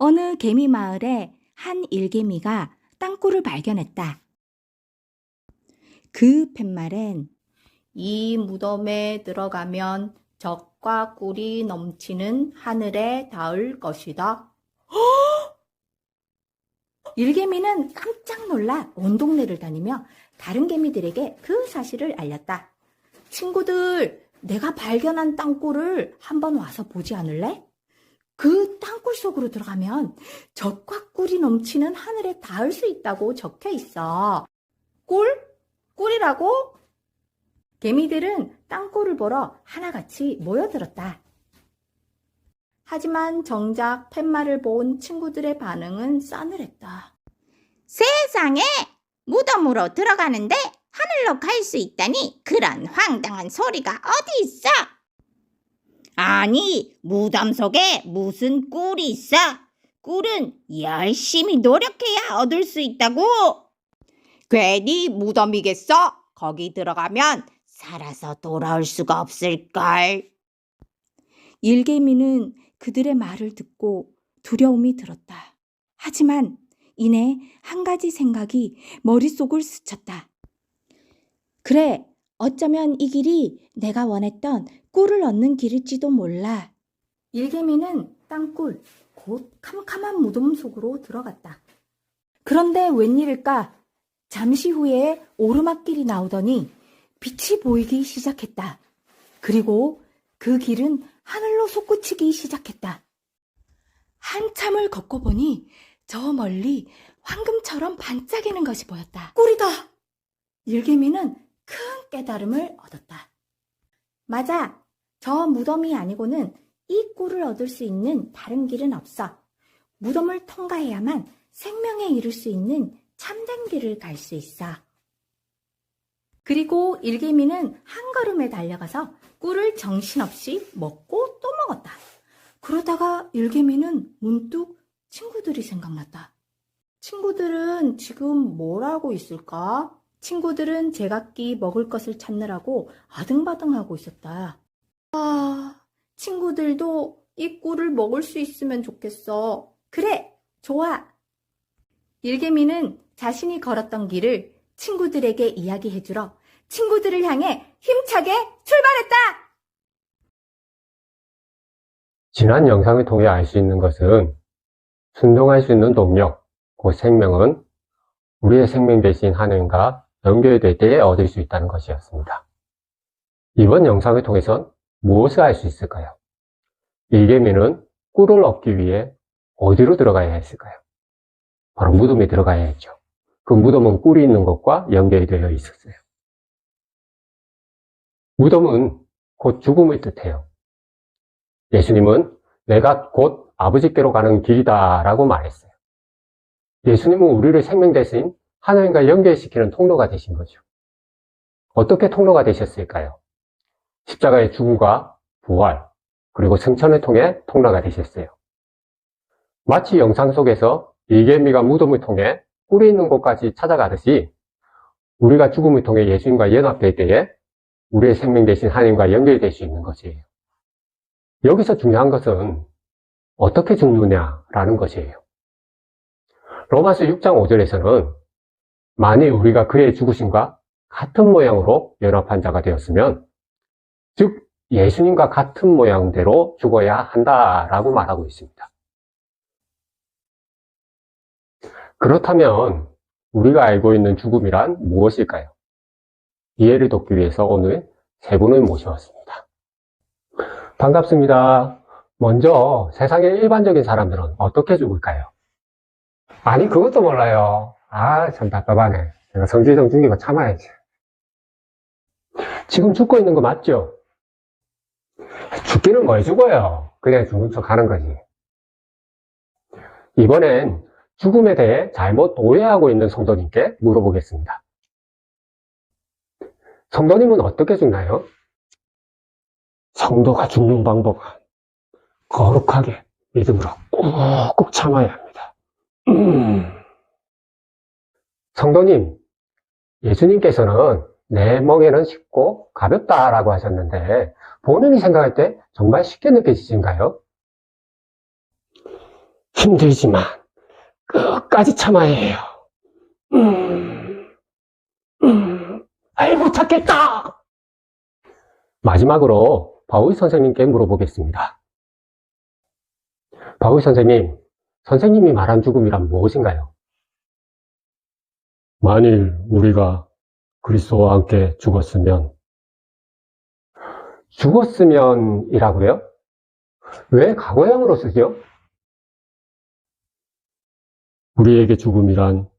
어느 개미 마을에 한 일개미가 땅굴을 발견했다. 그 팻말엔 이 무덤에 들어가면 적과 꿀이 넘치는 하늘에 닿을 것이다. 일개미는 깜짝 놀라 온 동네를 다니며 다른 개미들에게 그 사실을 알렸다. 친구들, 내가 발견한 땅굴을 한번 와서 보지 않을래? 그 땅굴 속으로 들어가면 적과 꿀이 넘치는 하늘에 닿을 수 있다고 적혀 있어. 꿀? 꿀이라고? 개미들은 땅굴을 보러 하나같이 모여들었다. 하지만 정작 팻말을 본 친구들의 반응은 싸늘했다. 세상에 무덤으로 들어가는데 하늘로 갈 수 있다니 그런 황당한 소리가 어디 있어? 아니, 무덤 속에 무슨 꿀이 있어? 꿀은 열심히 노력해야 얻을 수 있다고. 괜히 무덤이겠어? 거기 들어가면 살아서 돌아올 수가 없을걸. 일개미는 그들의 말을 듣고 두려움이 들었다. 하지만 이내 한 가지 생각이 머릿속을 스쳤다. 그래, 어쩌면 이 길이 내가 원했던 꿀을 얻는 길일지도 몰라. 일개미는 땅굴, 곧 캄캄한 무덤 속으로 들어갔다. 그런데 웬일일까? 잠시 후에 오르막길이 나오더니 빛이 보이기 시작했다. 그리고 그 길은 하늘로 솟구치기 시작했다. 한참을 걷고 보니 저 멀리 황금처럼 반짝이는 것이 보였다. 꿀이다! 일개미는 큰 깨달음을 얻었다. 맞아. 저 무덤이 아니고는 이 꿀을 얻을 수 있는 다른 길은 없어. 무덤을 통과해야만 생명에 이를 수 있는 참된 길을 갈 수 있어. 그리고 일개미는 한 걸음에 달려가서 꿀을 정신없이 먹고 또 먹었다. 그러다가 일개미는 문득 친구들이 생각났다. 친구들은 지금 뭘 하고 있을까? 친구들은 제각기 먹을 것을 찾느라고 아등바등하고 있었다. 친구들도 이 꿀을 먹을 수 있으면 좋겠어. 그래, 좋아. 일개미는 자신이 걸었던 길을 친구들에게 이야기해주러 친구들을 향해 힘차게 출발했다. 지난 영상을 통해 알 수 있는 것은 순종할 수 있는 동력, 곧 생명은 우리의 생명 대신 하나님과 연결될 때에 얻을 수 있다는 것이었습니다. 이번 영상을 통해선 무엇을 알 수 있을까요? 일개미는 꿀을 얻기 위해 어디로 들어가야 했을까요? 바로 무덤에 들어가야 했죠. 그 무덤은 꿀이 있는 것과 연결되어 있었어요. 무덤은 곧 죽음을 뜻해요. 예수님은 내가 곧 아버지께로 가는 길이다 라고 말했어요. 예수님은 우리를 생명 대신 하나님과 연결시키는 통로가 되신 거죠. 어떻게 통로가 되셨을까요? 십자가의 죽음과 부활, 그리고 승천을 통해 통로가 되셨어요. 마치 영상 속에서 일개미가 무덤을 통해 꿀이 있는 곳까지 찾아가듯이 우리가 죽음을 통해 예수님과 연합될 때에 우리의 생명 대신 하나님과 연결될 수 있는 것이에요. 여기서 중요한 것은 어떻게 죽느냐라는 것이에요. 로마서 6장 5절에서는 만일 우리가 그의 죽으심과 같은 모양으로 연합한 자가 되었으면 즉 예수님과 같은 모양대로 죽어야 한다라고 말하고 있습니다. 그렇다면 우리가 알고 있는 죽음이란 무엇일까요? 이해를 돕기 위해서 오늘 세 분을 모셔왔습니다. 반갑습니다. 먼저 세상의 일반적인 사람들은 어떻게 죽을까요? 아니 그것도 몰라요. 참 답답하네. 내가 성질좀 죽이고 참아야지. 지금 죽고 있는 거 맞죠? 죽기는 뭘 죽어요. 그냥 죽는 척 하는 거지. 이번엔 죽음에 대해 잘못 오해하고 있는 성도님께 물어보겠습니다. 성도님은 어떻게 죽나요? 성도가 죽는 방법은 거룩하게 믿음으로 꾹꾹 참아야 합니다. 성도님, 예수님께서는 내 멍에는 쉽고 가볍다라고 하셨는데 본인이 생각할 때 정말 쉽게 느껴지신가요? 힘들지만 끝까지 참아야 해요. 아이, 못 찾겠다! 마지막으로 바울 선생님께 물어보겠습니다. 바울 선생님, 선생님이 말한 죽음이란 무엇인가요? 만일 우리가 그리스도와 함께 죽었으면이라고요? 왜 과거형으로 쓰죠? 우리에게 죽음이란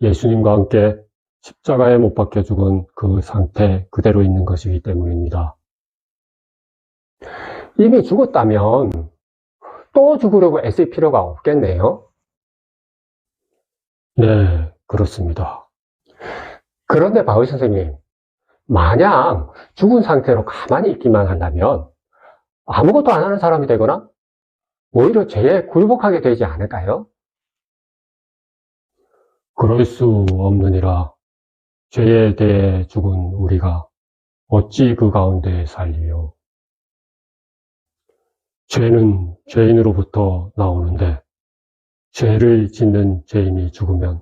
예수님과 함께 십자가에 못 박혀 죽은 그 상태 그대로 있는 것이기 때문입니다. 이미 죽었다면 또 죽으려고 애쓸 필요가 없겠네요. 네, 그렇습니다. 그런데 바울 선생님, 만약 죽은 상태로 가만히 있기만 한다면 아무것도 안 하는 사람이 되거나 오히려 죄에 굴복하게 되지 않을까요? 그럴 수 없느니라. 죄에 대해 죽은 우리가 어찌 그 가운데 살리요? 죄는 죄인으로부터 나오는데 죄를 짓는 죄인이 죽으면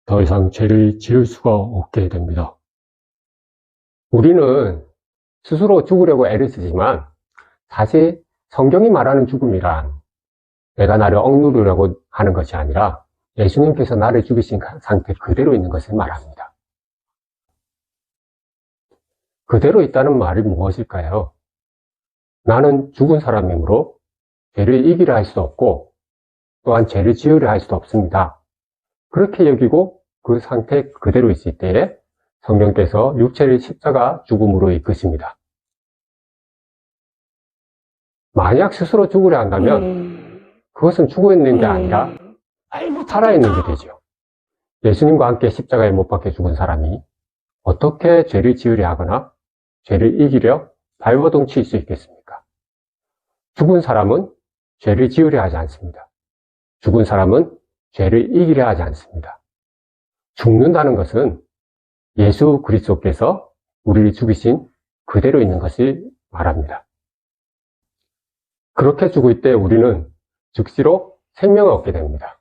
더 이상 죄를 지을 수가 없게 됩니다. 우리는 스스로 죽으려고 애를 쓰지만 사실 성경이 말하는 죽음이란 내가 나를 억누르려고 하는 것이 아니라 예수님께서 나를 죽이신 상태 그대로 있는 것을 말합니다. 그대로 있다는 말이 무엇일까요? 나는 죽은 사람이므로 죄를 이기려 할 수도 없고 또한 죄를 지으려 할 수도 없습니다. 그렇게 여기고 그 상태 그대로 있을 때에 성령께서 육체를 십자가 죽음으로 이끄십니다. 만약 스스로 죽으려 한다면 그것은 죽어 있는 게 아니라 살아있는 게 되죠. 예수님과 함께 십자가에 못 박혀 죽은 사람이 어떻게 죄를 지으려 하거나 죄를 이기려 발버둥칠 수 있겠습니까? 죽은 사람은 죄를 지으려 하지 않습니다. 죽은 사람은 죄를 이기려 하지 않습니다. 죽는다는 것은 예수 그리스도께서 우리를 죽이신 그대로 있는 것을 말합니다. 그렇게 죽을 때 우리는 즉시로 생명을 얻게 됩니다.